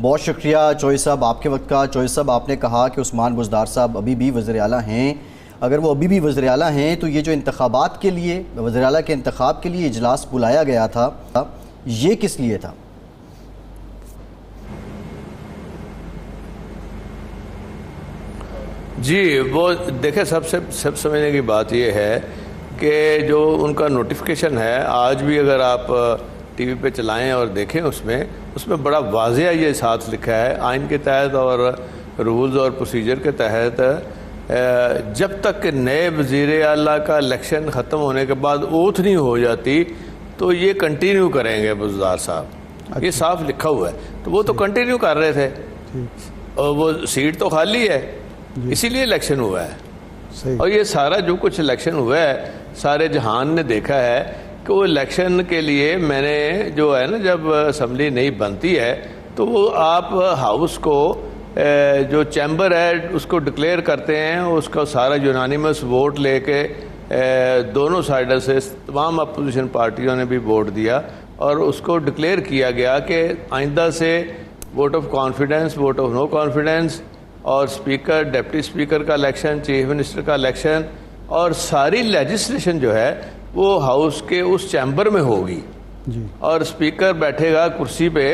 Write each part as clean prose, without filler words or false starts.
بہت شکریہ چوئی صاحب آپ کے وقت کا۔ چوئی صاحب آپ نے کہا کہ عثمان بزدار صاحب ابھی بھی وزیر اعلیٰ ہیں، اگر وہ ابھی بھی وزیر اعلیٰ ہیں تو یہ جو انتخابات کے لیے وزیر اعلیٰ کے انتخاب کے لیے اجلاس بلایا گیا تھا یہ کس لیے تھا؟ جی وہ دیکھیں سب سمجھنے کی بات یہ ہے کہ جو ان کا نوٹیفیکیشن ہے آج بھی اگر آپ ٹی وی پہ چلائیں اور دیکھیں اس میں بڑا واضح یہ ساتھ لکھا ہے آئین کے تحت اور رولز اور پروسیجر کے تحت جب تک کہ نئے وزیر اعلیٰ کا الیکشن ختم ہونے کے بعد اوتھ نہیں ہو جاتی تو یہ کنٹینیو کریں گے بزدار صاحب، یہ صاف لکھا ہوا ہے۔ تو وہ تو کنٹینیو کر رہے تھے اور وہ سیٹ تو خالی ہے اسی لیے الیکشن ہوا ہے۔ اور یہ سارا جو کچھ الیکشن ہوا ہے سارے جہان نے دیکھا ہے کہ وہ الیکشن کے لیے میں نے جو ہے نا جب اسمبلی نہیں بنتی ہے تو وہ آپ ہاؤس کو جو چیمبر ہے اس کو ڈکلیئر کرتے ہیں، اس کا سارا یونانیمس ووٹ لے کے دونوں سائڈوں سے تمام اپوزیشن پارٹیوں نے بھی ووٹ دیا اور اس کو ڈکلیئر کیا گیا کہ آئندہ سے vote of confidence, vote of no confidence اور اسپیکر، ڈپٹی اسپیکر کا الیکشن، چیف منسٹر کا الیکشن اور ساری لیجسلیشن جو ہے وہ ہاؤس کے اس چیمبر میں ہوگی اور اسپیکر بیٹھے گا کرسی پہ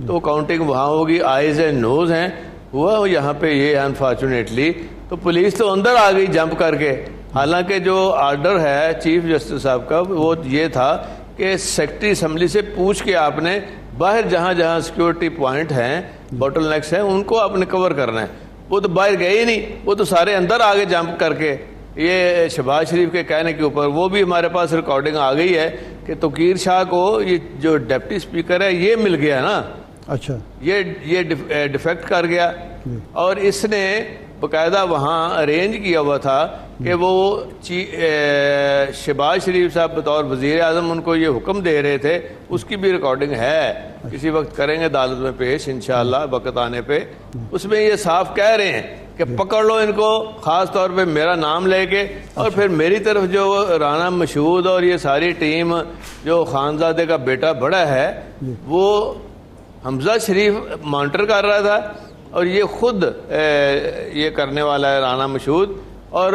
تو کاؤنٹنگ وہاں ہوگی، آئیز اینڈ نوز ہیں۔ ہوا یہاں پہ یہ انفارچونیٹلی تو پولیس تو اندر آ گئی جمپ کر کے، حالانکہ جو آرڈر ہے چیف جسٹس صاحب کا وہ یہ تھا کہ سیکرٹری اسمبلی سے پوچھ کے آپ نے باہر جہاں جہاں سیکیورٹی پوائنٹ ہیں، بوٹل نیکس ہیں، ان کو آپ نے کور کرنا ہے۔ وہ تو باہر گئے ہی نہیں، وہ تو سارے اندر آگے جمپ کر کے یہ شہباز شریف کے کہنے کے اوپر وہ بھی ہمارے پاس ریکارڈنگ آ گئی ہے کہ توقیر شاہ کو یہ جو ڈپٹی اسپیکر ہے یہ مل گیا نا، اچھا یہ ڈیفیکٹ کر گیا اور اس نے باقاعدہ وہاں ارینج کیا ہوا تھا کہ وہ شہباز شریف صاحب بطور وزیر اعظم ان کو یہ حکم دے رہے تھے، اس کی بھی ریکارڈنگ ہے، کسی وقت کریں گے عدالت میں پیش انشاءاللہ وقت آنے پہ۔ اس میں یہ صاف کہہ رہے ہیں کہ پکڑ لو ان کو، خاص طور پہ میرا نام لے کے، اور پھر میری طرف جو رانا مشہود اور یہ ساری ٹیم جو خانزادے کا بیٹا بڑا ہے وہ حمزہ شریف مانیٹر کر رہا تھا اور یہ خود یہ کرنے والا ہے رانا مشہود، اور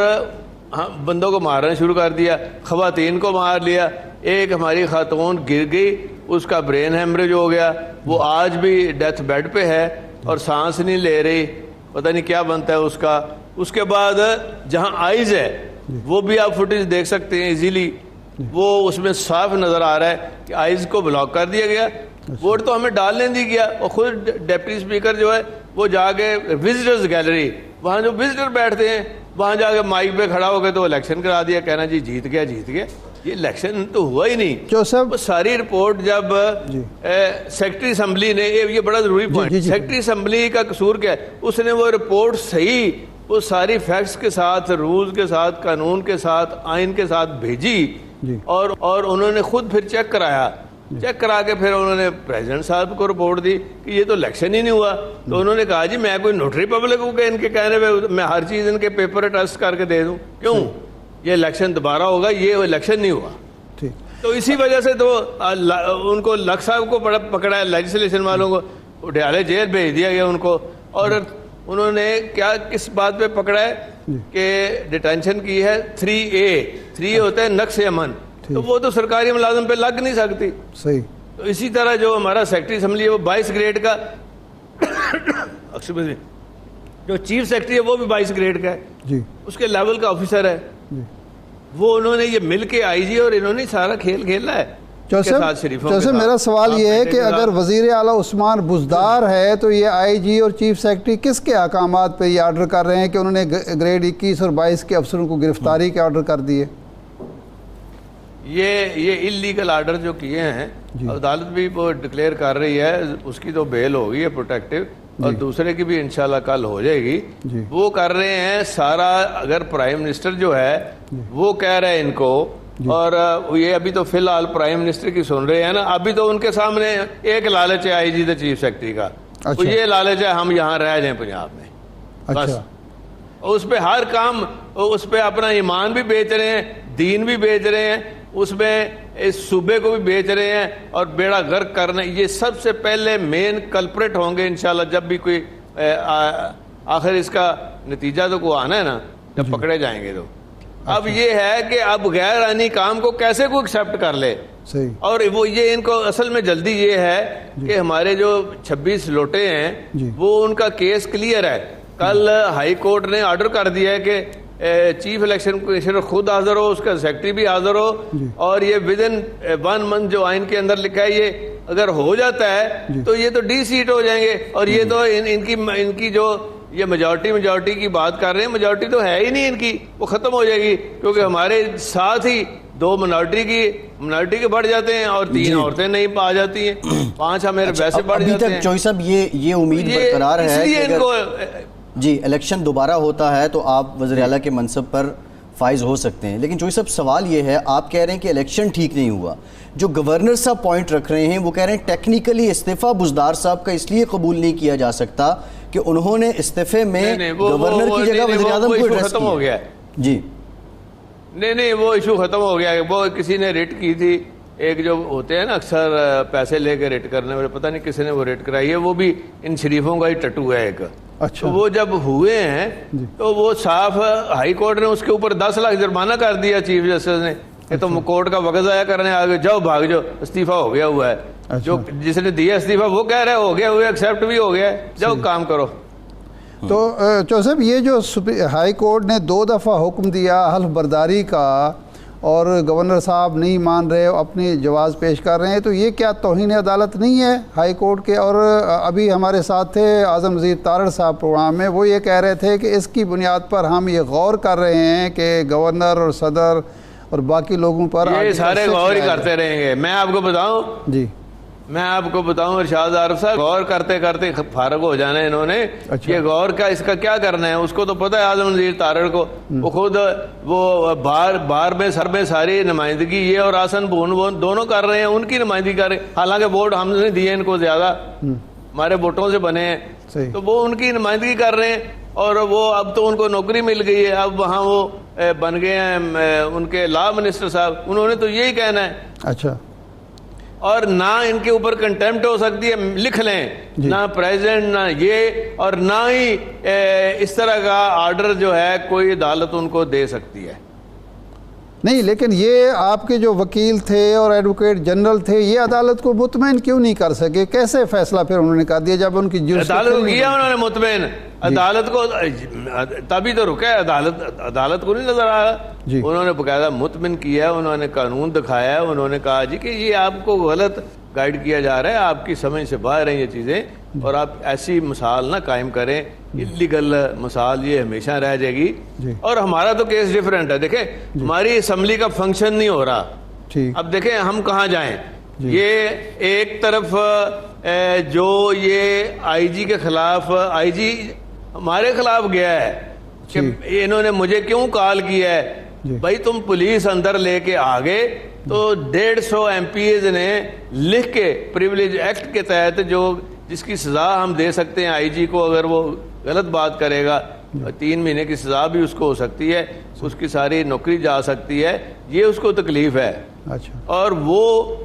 بندوں کو مارنا شروع کر دیا، خواتین کو مار لیا۔ ایک ہماری خاتون گر گئی، اس کا برین ہیمریج ہو گیا، وہ آج بھی ڈیتھ بیڈ پہ ہے اور سانس نہیں لے رہی، پتہ نہیں کیا بنتا ہے اس کا۔ اس کے بعد جہاں آئیز ہے وہ بھی آپ فوٹیج دیکھ سکتے ہیں ایزیلی، وہ اس میں صاف نظر آ رہا ہے کہ آئیز کو بلاک کر دیا گیا، ووٹ تو ہمیں ڈالنے نہیں گیا۔ اور خود ڈپٹی اسپیکر جو ہے وہ جا کے وزٹرز گیلری، وہاں جو وزٹر بیٹھتے ہیں وہاں جا کے مائک پہ کھڑا ہو گئے تو الیکشن کرا دیا، کہنا جی جیت گیا۔ یہ الیکشن تو ہوا ہی نہیں۔ وہ ساری رپورٹ جب سیکرٹری اسمبلی نے، یہ بڑا ضروری پوائنٹ، سیکرٹری اسمبلی کا قصور کیا ہے، اس نے وہ رپورٹ صحیح وہ ساری فیکٹس کے ساتھ، رولز کے ساتھ، قانون کے ساتھ، آئین کے ساتھ بھیجی اور انہوں نے خود پھر چیک کرایا، چیک کرا کے پھر انہوں نے پریزیڈنٹ صاحب کو رپورٹ دی کہ یہ تو الیکشن ہی نہیں ہوا۔ تو انہوں نے کہا جی میں کوئی نوٹری پبلک ہوں کہ ان کے کہنے پہ میں ہر چیز ان کے پیپر ٹیسٹ کر کے دے دوں، کیوں؟ یہ الیکشن دوبارہ ہوگا، یہ الیکشن نہیں ہوا۔ تو اسی وجہ سے تو ان کو لکھ صاحب کو پکڑا ہے، لیجسلیشن والوں کو اٹھیالے جیل بھیج دیا گیا ان کو، اور انہوں نے کیا کس بات پہ پکڑا ہے کہ ڈیٹینشن کی ہے 3A، 3 ہوتا ہے نقص امن، تو وہ تو سرکاری ملازم پہ لگ نہیں سکتی۔ صحیح۔ تو اسی طرح جو ہمارا سیکرٹری اسمبلی ہے وہ 22 گریڈ کا، جو چیف سیکرٹری ہے وہ بھی 22 گریڈ کا ہے، اس کے لیول کا آفیسر ہے، وہ انہوں نے یہ مل کے آئی جی اور انہوں نے سارا کھیل کھیلا ہے۔ جیسے میرا سوال یہ ہے کہ اگر وزیر اعلیٰ عثمان بزدار ہے تو یہ آئی جی اور چیف سیکرٹری کس کے احکامات پہ یہ آرڈر کر رہے ہیں کہ انہوں نے گریڈ 21 اور 22 کے افسروں کو گرفتاری کے آرڈر کر دیے؟ یہ انلیگل آرڈر جو کیے ہیں عدالت بھی وہ ڈکلیئر کر رہی ہے، اس کی تو بیل ہو گئی ہے پروٹیکٹیو، اور دوسرے کی بھی انشاءاللہ کل ہو جائے گی۔ وہ کر رہے ہیں سارا، اگر پرائم منسٹر جو ہے وہ کہہ رہے ہیں ان کو، اور یہ ابھی تو فی الحال پرائم منسٹر کی سن رہے ہیں نا، ابھی تو ان کے سامنے ایک لالچ ہے آئی جی دا چیف سیکرٹری کا، وہ یہ لالچ ہے ہم یہاں رہ جائیں پنجاب میں بس، اس پہ ہر کام، اس پہ اپنا ایمان بھی بیچ رہے ہیں، دین بھی بیچ رہے ہیں، اس میں اس صوبے کو بھی بیچ رہے ہیں اور بیڑا غرق کرنے. یہ سب سے پہلے مین کلپریٹ ہوں گے انشاءاللہ جب بھی کوئی آخر اس کا نتیجہ تو کو آنا ہے نا جب پکڑے جائیں گے تو. اب یہ ہے کہ اب غیر آئینی کام کو کیسے کوئی ایکسیپٹ کر لے. اور وہ یہ ان کو اصل میں جلدی یہ ہے کہ ہمارے جو 26 لوٹے ہیں وہ ان کا کیس کلیئر ہے. کل ہائی کورٹ نے آرڈر کر دیا ہے کہ چیف الیکشن کمشنر خود حاضر ہو, اس کا سیکرٹری بھی حاضر ہو, اور یہ ود ان 1 منتھ جو آئین کے اندر لکھا ہے یہ اگر ہو جاتا ہے تو یہ تو ڈی سیٹ ہو جائیں گے. اور یہ تو ان کی جو یہ میجورٹی کی بات کر رہے ہیں, میجورٹی تو ہے ہی نہیں ان کی, وہ ختم ہو جائے گی کیونکہ ہمارے ساتھ ہی 2 منارٹی کے بڑھ جاتے ہیں اور 3 عورتیں نہیں آ جاتی ہیں, 5 ہمارے ویسے بڑھ جاتے ہیں. چوئی صاحب یہ امید برقرار ہے کہ اگر جی الیکشن دوبارہ ہوتا ہے تو آپ وزیر اعلیٰ کے منصب پر فائز ہو سکتے ہیں. لیکن چوئی صاحب سوال یہ ہے, آپ کہہ رہے ہیں کہ الیکشن ٹھیک نہیں ہوا, جو گورنر صاحب پوائنٹ رکھ رہے ہیں وہ کہہ رہے ہیں ٹیکنیکلی استعفیٰ بزدار صاحب کا اس لیے قبول نہیں کیا جا سکتا کہ انہوں نے استعفے میں گورنر کی جگہ وزیر اعظم کو ایڈریس ختم ہو گیا. جی نہیں وہ ایشو ختم ہو گیا. وہ کسی نے ریٹ کی تھی, ایک جو ہوتے ہیں نا اکثر پیسے لے کے ریٹ کرنے والے, پتہ نہیں کسی نے وہ ریٹ کرائی ہے, وہ بھی ان شریفوں کا ہی ٹٹو ہے ایک. اچھا. وہ جب ہوئے ہیں تو وہ صاف ہائی کورٹ نے اس کے اوپر 10 لاکھ جرمانہ کر دیا چیف جسٹس نے کہ تم کورٹ کا وقت ضائع کرنے آگے جاؤ, بھاگ جاؤ, استعفیٰ ہو گیا ہوا ہے. جو جس نے دیا استعفیٰ وہ کہہ رہے ہو گیا, ایکسیپٹ بھی ہو گیا, جاؤ کام کرو. تو چوہدری صاحب یہ جو ہائی کورٹ نے 2 دفعہ حکم دیا حلف برداری کا اور گورنر صاحب نہیں مان رہے, اپنی جواز پیش کر رہے ہیں, تو یہ کیا توہین عدالت نہیں ہے ہائی کورٹ کے؟ اور ابھی ہمارے ساتھ تھے اعظم وزیر تارڑ صاحب پروگرام میں, وہ یہ کہہ رہے تھے کہ اس کی بنیاد پر ہم یہ غور کر رہے ہیں کہ گورنر اور صدر اور باقی لوگوں پر یہ سارے غور ہی کرتے رہیں گے. میں آپ کو بتاؤں جی میں آپ کو بتاؤں ارشاد عارف صاحب, غور کرتے کرتے فارغ ہو جانا ہے انہوں نے. یہ غور کا اس کا کیا کرنا ہے, اس کو تو پتہ ہے اعظم وزیر تارڑ کو, وہ خود وہ بار میں سر میں ساری نمائندگی یہ اور آسن بون دونوں کر رہے ہیں, ان کی نمائندگی کر رہے ہیں. حالانکہ ووٹ ہم نے دیے ان کو زیادہ, ہمارے ووٹوں سے بنے ہیں, تو وہ ان کی نمائندگی کر رہے ہیں. اور وہ اب تو ان کو نوکری مل گئی ہے, اب وہاں وہ بن گئے ہیں ان کے لا منسٹر صاحب, انہوں نے تو یہی کہنا ہے. اچھا. اور نہ ان کے اوپر کنٹیمپٹ ہو سکتی ہے, لکھ لیں, نہ پریزیڈنٹ نہ یہ, اور نہ ہی اس طرح کا آرڈر جو ہے کوئی عدالت ان کو دے سکتی ہے. نہیں, لیکن یہ آپ کے جو وکیل تھے اور ایڈوکیٹ جنرل تھے یہ عدالت کو مطمئن کیوں نہیں کر سکے؟ کیسے فیصلہ پھر انہوں نے کر دیا جب ان کی عدالت کو کیا انہوں نے مطمئن؟ عدالت کو تبھی تو رکا ہے, عدالت کو نہیں نظر آیا. انہوں نے باقاعدہ مطمئن کیا ہے, انہوں نے قانون دکھایا ہے, انہوں نے کہا جی کہ یہ آپ کو غلط گائیڈ کیا جا رہا ہے, آپ کی سمجھ سے باہر ہیں یہ چیزیں, اور آپ ایسی مثال نہ قائم کریں, انلیگل مثال یہ ہمیشہ رہ جائے گی. اور ہمارا تو کیس ڈیفرنٹ ہے. دیکھیں ہماری اسمبلی کا فنکشن نہیں ہو رہا, اب دیکھیں ہم کہاں جائیں. یہ ایک طرف جو یہ آئی جی کے خلاف, آئی جی ہمارے خلاف گیا ہے کہ انہوں نے مجھے کیوں کال کیا ہے, بھائی تم پولیس اندر لے کے آگے, تو 150 ایم پی ایز نے لکھ کے پریولیج ایکٹ کے تحت جو جس کی سزا ہم دے سکتے ہیں آئی جی کو, اگر وہ غلط بات کرے گا 3 مہینے کی سزا بھی اس کو ہو سکتی ہے, اس کی ساری نوکری جا سکتی ہے, یہ اس کو تکلیف ہے. اور وہ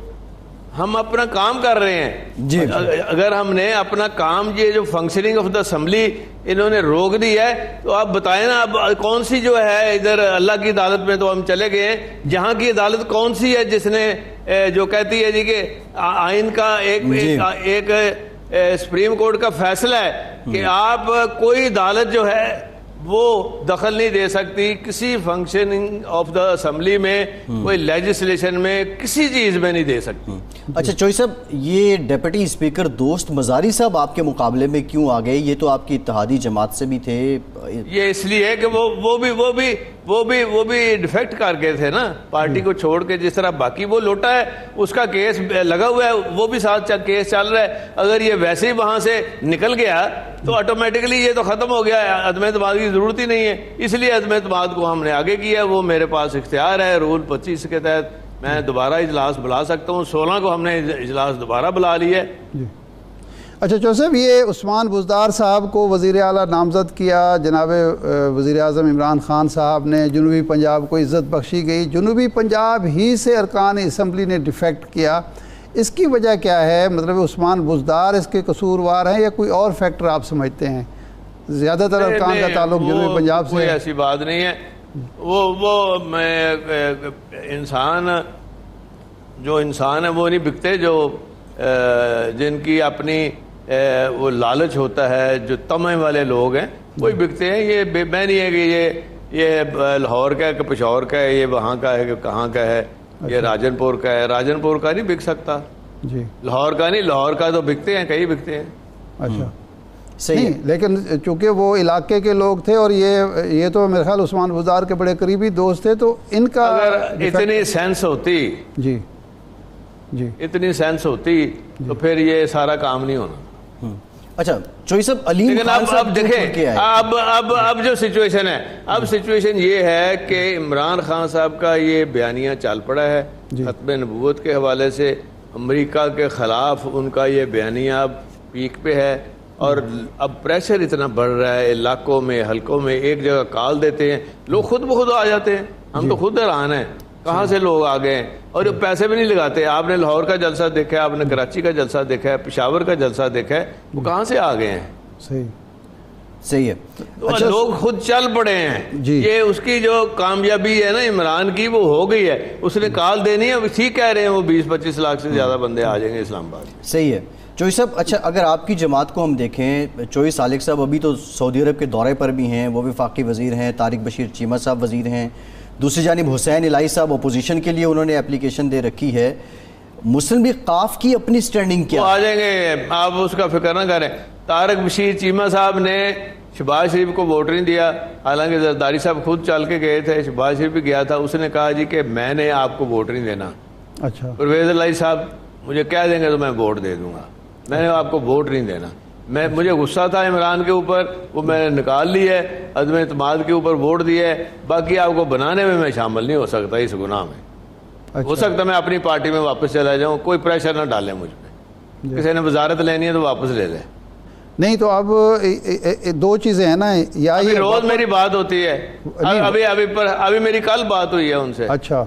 ہم اپنا کام کر رہے ہیں. اگر ہم نے اپنا کام, یہ جو فنکشننگ آف دا اسمبلی انہوں نے روک دی ہے, تو آپ بتائیں نا اب کون سی جو ہے ادھر اللہ کی عدالت میں تو ہم چلے گئے ہیں, جہاں کی عدالت کون سی ہے جس نے جو کہتی ہے جی کہ آئین کا ایک سپریم کورٹ کا فیصلہ ہے کہ آپ کوئی عدالت جو ہے وہ دخل نہیں دے سکتی کسی فنکشننگ آف دا اسمبلی میں, کوئی لیجسلیشن میں, کسی چیز میں نہیں دے سکتی. اچھا چوئی صاحب, یہ ڈیپٹی اسپیکر دوست مزاری صاحب آپ کے مقابلے میں کیوں آ گئے؟ یہ تو آپ کی اتحادی جماعت سے بھی تھے. یہ اس لیے کہ وہ بھی ڈیفیکٹ کر گئے تھے نا پارٹی کو چھوڑ کے. جس طرح باقی وہ لوٹا ہے, اس کا کیس لگا ہوا ہے, وہ بھی ساتھ کیس چل رہا ہے. اگر یہ ویسے ہی وہاں سے نکل گیا تو آٹومیٹکلی یہ تو ختم ہو گیا ہے, عدم اعتماد کی ضرورت ہی نہیں ہے. اس لیے عدم اعتماد کو ہم نے آگے کیا. وہ میرے پاس اختیار ہے رول 25 کے تحت, میں دوبارہ اجلاس بلا سکتا ہوں. 16 کو ہم نے اجلاس دوبارہ بلا لی ہے. اچھا چودھری صاحب، یہ عثمان بزدار صاحب کو وزیر اعلیٰ نامزد کیا جناب وزیر اعظم عمران خان صاحب نے، جنوبی پنجاب کو عزت بخشی گئی، جنوبی پنجاب ہی سے ارکان اسمبلی نے ڈیفیکٹ کیا، اس کی وجہ کیا ہے؟ مطلب عثمان بزدار اس کے قصوروار ہیں یا کوئی اور فیکٹر آپ سمجھتے ہیں؟ زیادہ تر ارکان کا تعلق جنوبی پنجاب سے کوئی ایسی بات نہیں ہے. وہ انسان جو انسان ہے وہ نہیں بکتے، جو جن کی اپنی وہ لالچ ہوتا ہے، جو طمع والے لوگ ہیں وہی بکتے ہیں. یہ میں نہیں ہے کہ یہ لاہور کا ہے کہ پشاور کا ہے، یہ وہاں کا ہے کہ کہاں کا ہے، یہ راجن پور کا ہے. راجن پور کا نہیں بک سکتا، جی لاہور کا نہیں، لاہور کا تو بکتے ہیں، کئی بکتے ہیں. اچھا صحیح نہیں، لیکن چونکہ وہ علاقے کے لوگ تھے اور یہ تو میرے خیال عثمان بزدار کے بڑے قریبی دوست تھے، تو ان کا اگر اتنی سینس ہوتی، جی جی اتنی سینس ہوتی تو پھر یہ سارا کام نہیں ہونا. اچھا چوئی صاحب، علیم لیکن خان صاحب اب جو دیکھیں، کیا ہے؟ اب جو سچویشن ہے، اب سچویشن یہ ہے کہ عمران خان صاحب کا یہ بیانیہ چال پڑا ہے ختم نبوت کے حوالے سے. امریکہ کے خلاف ان کا یہ بیانیہ اب پیک پہ ہے، اور اب پریشر اتنا بڑھ رہا ہے علاقوں میں، حلقوں میں. ایک جگہ کال دیتے ہیں لوگ خود بخود آ جاتے ہیں. ہم تو خود حیران ہیں کہاں سے لوگ آ گئے ہیں، اور پیسے بھی نہیں لگاتے. آپ نے لاہور کا جلسہ دیکھا ہے، آپ نے کراچی کا جلسہ دیکھا ہے، پشاور کا جلسہ دیکھا ہے، وہ کہاں سے آ گئے ہیں؟ صحیح ہے. تو لوگ خود چل پڑے ہیں. یہ اس کی جو کامیابی ہے نا عمران کی، وہ ہو گئی ہے. اس نے کال دینی ہے، ٹھیک کہہ رہے ہیں، وہ 20-25 لاکھ سے زیادہ بندے آ جائیں گے اسلام آباد. صحیح ہے چوئی صاحب. اچھا اگر آپ کی جماعت کو ہم دیکھیں، چوئی سالک صاحب ابھی تو سعودی عرب کے دورے پر بھی ہیں، وہ وفاقی وزیر ہیں. طارق بشیر چیمہ صاحب وزیر ہیں. دوسری جانب حسین الہی صاحب اپوزیشن کے لیے انہوں نے اپلیکیشن دے رکھی ہے. مسلم لیگ قاف کی اپنی سٹینڈنگ کیا؟ وہ آ جائیں گے، آپ اس کا فکر نہ کریں. طارق بشیر چیمہ صاحب نے شہباز شریف کو ووٹ نہیں دیا، حالانکہ زرداری صاحب خود چل کے گئے تھے. شہباز شریف بھی گیا تھا، اس نے کہا جی کہ میں نے آپ کو ووٹ نہیں دینا. اچھا پرویز الہی صاحب مجھے کہہ دیں گے تو میں ووٹ دے دوں گا، میں نے آپ کو ووٹ نہیں دینا. مجھے غصہ تھا عمران کے اوپر، وہ میں نے نکال لی ہے. عدم اعتماد کے اوپر ووٹ دیا ہے. باقی آپ کو بنانے میں شامل نہیں ہو سکتا اس گناہ میں. ہو سکتا میں اپنی پارٹی میں واپس چلا جاؤں، کوئی پریشر نہ ڈالیں مجھ پہ. کسی نے وزارت لینی ہے تو واپس لے لے. نہیں تو اب دو چیزیں ہیں نا، یا یہ روز میری بات ہوتی ہے، ابھی میری کل بات ہوئی ہے ان سے. اچھا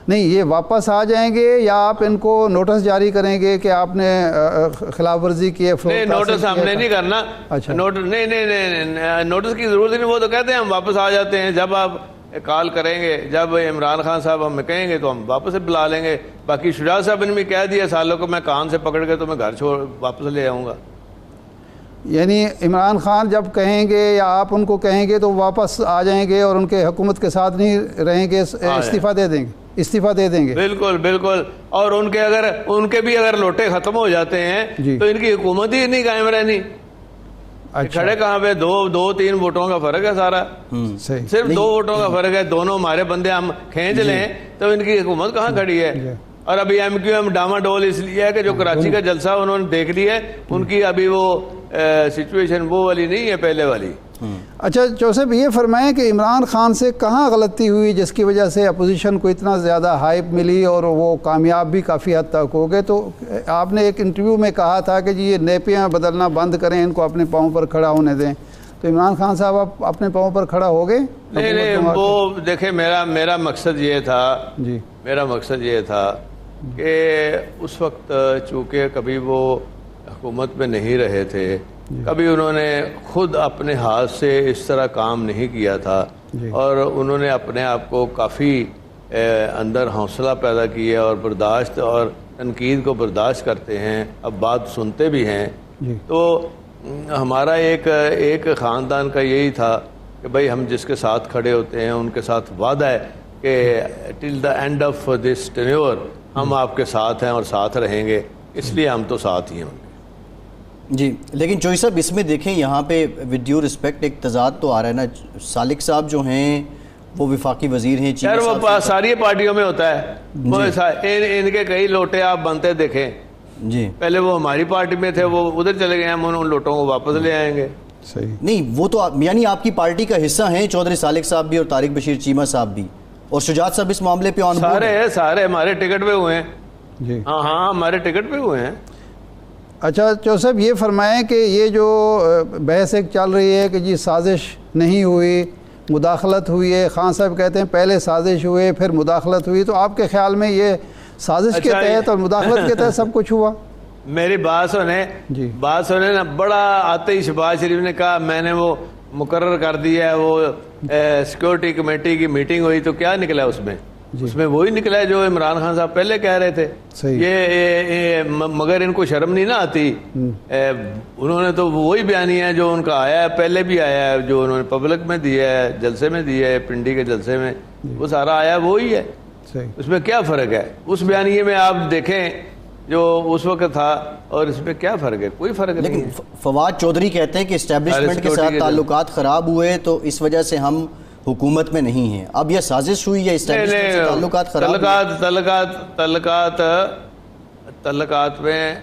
نہیں، یہ واپس آ جائیں گے یا آپ ان کو نوٹس جاری کریں گے کہ آپ نے خلاف ورزی کی ہے؟ نہیں، نوٹس ہم نے نہیں کرنا. اچھا نہیں، نوٹس کی ضرورت نہیں. وہ تو کہتے ہیں ہم واپس آ جاتے ہیں. جب آپ کال کریں گے، جب عمران خان صاحب ہمیں کہیں گے تو ہم واپس بلا لیں گے. باقی شجاع صاحب نے بھی کہہ دیا سالوں کو، میں کان سے پکڑ کے تو میں گھر چھوڑ واپس لے آؤں گا. یعنی عمران خان جب کہیں گے یا آپ ان کو کہیں گے تو واپس آ جائیں گے اور ان کے حکومت کے ساتھ نہیں رہیں گے، استعفیٰ دے دیں گے؟ استعفیٰ دے دیں گے؟ بالکل بالکل. اور ان کے بھی اگر لوٹے ختم ہو جاتے ہیں تو ان کی حکومت ہی نہیں قائم رہنی. کھڑے کہاں پہ؟ دو تین ووٹوں کا فرق ہے سارا. صرف 2 ووٹوں کا فرق ہے. دونوں ہمارے بندے ہم کھینچ لیں تو ان کی حکومت کہاں کھڑی ہے؟ اور ابھی ایم کیو ایم ڈاما ڈول اس لیے ہے کہ جو کراچی کا جلسہ انہوں نے دیکھ لیا ہے، ان کی ابھی وہ سچویشن وہ والی نہیں ہے، پہلے والی. اچھا چودھری صاحب، یہ فرمائیں کہ عمران خان سے کہاں غلطی ہوئی جس کی وجہ سے اپوزیشن کو اتنا زیادہ ہائپ ملی اور وہ کامیاب بھی کافی حد تک ہو گئے؟ تو آپ نے ایک انٹرویو میں کہا تھا کہ جی یہ نیپیاں بدلنا بند کریں، ان کو اپنے پاؤں پر کھڑا ہونے دیں. تو عمران خان صاحب آپ اپنے پاؤں پر کھڑا ہو گئے؟ نہیں، وہ دیکھیں میرا مقصد یہ تھا، میرا مقصد یہ تھا کہ اس وقت چونکہ کبھی وہ حکومت میں نہیں رہے تھے، کبھی انہوں نے خود اپنے ہاتھ سے اس طرح کام نہیں کیا تھا، اور انہوں نے اپنے آپ کو کافی اندر حوصلہ پیدا کیا اور برداشت اور تنقید کو برداشت کرتے ہیں. اب بات سنتے بھی ہیں. تو ہمارا ایک خاندان کا یہی تھا کہ بھائی ہم جس کے ساتھ کھڑے ہوتے ہیں ان کے ساتھ وعدہ ہے کہ till the end of this tenure ہم آپ کے ساتھ ہیں اور ساتھ رہیں گے. اس لیے ہم تو ساتھ ہی ہیں. جی لیکن چوئی صاحب اس میں دیکھیں یہاں پہ ود ڈیو رسپیکٹ ایک تضاد تو آ رہا ہے نا. سالک صاحب جو ہیں وہ وفاقی وزیر ہیں. یار وہ ساری پارٹیوں میں ہوتا ہے. ان کے کئی لوٹے آپ بنتے دیکھیں. جی پہلے وہ ہماری پارٹی میں تھے، وہ ادھر چلے گئے، ہم ان لوٹوں کو واپس لے آئیں گے. صحیح نہیں، وہ تو یعنی آپ کی پارٹی کا حصہ ہیں چودھری سالک صاحب بھی اور طارق بشیر چیمہ صاحب بھی، اور شجاعت صاحب اس معاملے پہ سارے ہمارے ٹکٹ پہ ہوئے ہیں. ہاں ہمارے ٹکٹ پہ ہوئے ہیں. اچھا چودھری صاحب یہ فرمائیں کہ یہ جو بحث ایک چل رہی ہے کہ جی سازش نہیں ہوئی، مداخلت ہوئی ہے، خان صاحب کہتے ہیں پہلے سازش ہوئے پھر مداخلت ہوئی، تو آپ کے خیال میں یہ سازش کے تحت اور مداخلت کے تحت سب کچھ ہوا؟ میری بات سنے نا، بڑا آتے ہی شہباز شریف نے کہا میں نے وہ مقرر کر دیا ہے، وہ سیکورٹی کمیٹی کی میٹنگ ہوئی تو کیا نکلا اس میں وہی نکلا ہے جو عمران خان صاحب پہلے کہہ رہے تھے. یہ مگر ان کو شرم نہیں نہ آتی، انہوں نے تو وہی بیانیہ ہے جو ان کا آیا ہے، پہلے بھی آیا ہے، جو انہوں نے پبلک میں دیا ہے، جلسے میں دیا ہے، پنڈی کے جلسے میں، وہ سارا آیا وہی ہے. اس میں کیا فرق ہے؟ اس بیانیے میں آپ دیکھیں جو اس وقت تھا اور اس میں کیا فرق ہے؟ کوئی فرق نہیں. لیکن فواد چودھری کہتے ہیں کہ اسٹیبلشمنٹ کے ساتھ تعلقات خراب ہوئے تو اس وجہ سے ہم حکومت میں نہیں ہیں. اب یہ سازش ہوئی یا اسٹیبلشمنٹ سے تعلقات خراب تعلقات میں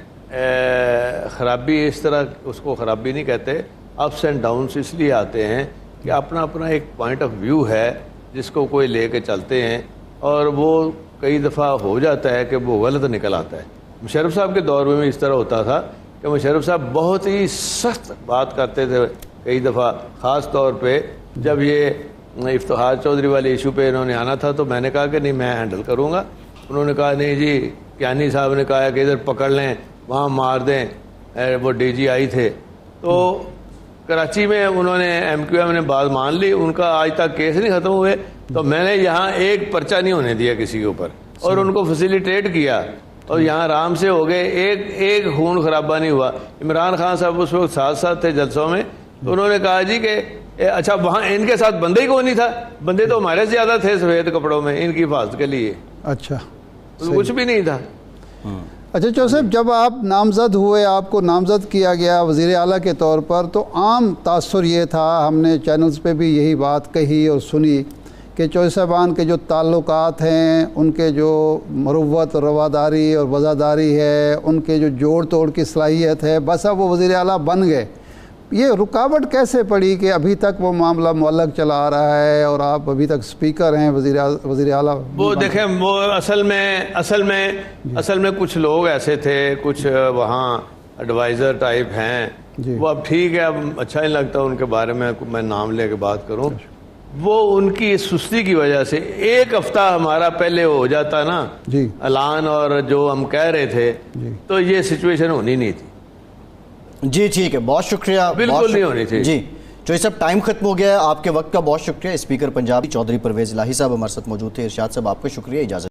خرابی اس طرح اس کو خرابی نہیں کہتے. اپس اینڈ ڈاؤنس اس لیے آتے ہیں کہ اپنا ایک پوائنٹ آف ویو ہے جس کو کوئی لے کے چلتے ہیں، اور وہ کئی دفعہ ہو جاتا ہے کہ وہ غلط نکل آتا ہے. مشرف صاحب کے دور میں بھی اس طرح ہوتا تھا کہ مشرف صاحب بہت ہی سخت بات کرتے تھے کئی دفعہ، خاص طور پہ جب یہ افتخار چودھری والے ایشو پہ انہوں نے آنا تھا تو میں نے کہا کہ نہیں میں ہینڈل کروں گا. انہوں نے کہا نہیں جی، کیانی صاحب نے کہا کہ ادھر پکڑ لیں وہاں مار دیں، وہ ڈی جی آئی تھے. تو کراچی میں انہوں نے ایم کیو ایم نے بات مان لی، ان کا آج تک کیس نہیں ختم ہوئے، تو میں نے یہاں ایک پرچہ نہیں ہونے دیا کسی کے اوپر، اور ان کو فیسیلیٹیٹ کیا اور یہاں آرام سے ہو گئے، ایک خون خرابہ نہیں ہوا. عمران خان صاحب اس وقت ساتھ تھے جلسوں میں، تو انہوں نے کہا جی کہ اچھا وہاں ان کے ساتھ بندے ہی کوئی نہیں تھا، بندے تو ہمارے زیادہ تھے سفید کپڑوں میں ان کی حفاظت کے لیے. اچھا کچھ بھی نہیں تھا. اچھا چودھری صاحب، جب آپ نامزد ہوئے، آپ کو نامزد کیا گیا وزیر اعلیٰ کے طور پر، تو عام تاثر یہ تھا، ہم نے چینلز پہ بھی یہی بات کہی اور سنی کہ چودھری صاحبان کے جو تعلقات ہیں، ان کے جو مروت اور رواداری اور وفاداری ہے، ان کے جو جوڑ توڑ کی صلاحیت ہے، بس اب وہ وزیر اعلیٰ بن گئے. یہ رکاوٹ کیسے پڑی کہ ابھی تک وہ معاملہ معلق چلا آ رہا ہے اور آپ ابھی تک سپیکر ہیں وزیر اعلیٰ؟ وہ دیکھیں، وہ اصل میں کچھ لوگ ایسے تھے، کچھ وہاں ایڈوائزر ٹائپ ہیں، وہ اب ٹھیک ہے، اب اچھا نہیں لگتا ان کے بارے میں نام لے کے بات کروں. وہ ان کی سستی کی وجہ سے ایک ہفتہ ہمارا پہلے ہو جاتا نا اعلان اور جو ہم کہہ رہے تھے، تو یہ سچویشن ہونی نہیں تھی. جی ٹھیک ہے، بہت شکریہ. بالکل نہیں ہونی تھی. جی چودھری صاحب، ٹائم ختم ہو گیا ہے، آپ کے وقت کا بہت شکریہ. اسپیکر پنجاب چودھری پرویز الہی صاحب ہمارے ساتھ موجود تھے. ارشاد صاحب آپ کا شکریہ. اجازت